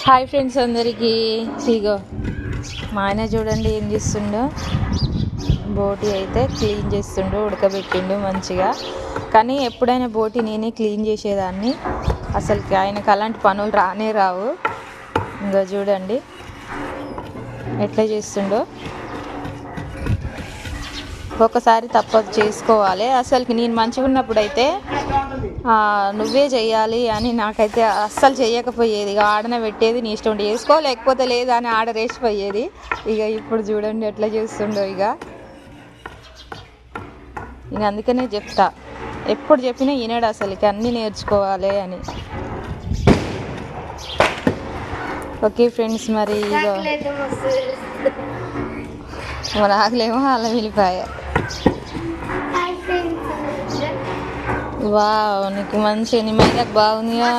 Hi friends అందరికీ. ఇగో మా ఆయన చూడండి ఏం చేస్తుండో. బోటి అయితే క్లీన్ చేస్తుండు, ఉడకబెట్టిండు మంచిగా. కానీ ఎప్పుడైనా బోటి నేనే క్లీన్ చేసేదాన్ని, అసలుకి ఆయనకు అలాంటి పనులు రానే రావు. ఇంకో చూడండి ఎట్లా చేస్తుండో. ఒకసారి తప్పదు, చేసుకోవాలి. అసలుకి నేను మంచిగా ఉన్నప్పుడు అయితే నువ్వే చెయ్యాలి అని నాకైతే అస్సలు చెయ్యకపోయేది. ఇక ఆడనే పెట్టేది, నీ ఇష్టం చేసుకో లేకపోతే లేదా అని ఆర్డర్ వేసిపోయేది. ఇక ఇప్పుడు చూడండి ఎట్లా చేస్తుండో. ఇక అందుకనే చెప్తా, ఎప్పుడు చెప్పినా వినడు అసలుకి, అన్నీ నేర్చుకోవాలి అని. ఓకే ఫ్రెండ్స్, మరి ఇక మన ఆకలేమో అల్లం వెల్లిపాయ. వావ్, నీకు మంచిగా నీ మైదాకు బాగుందిగా.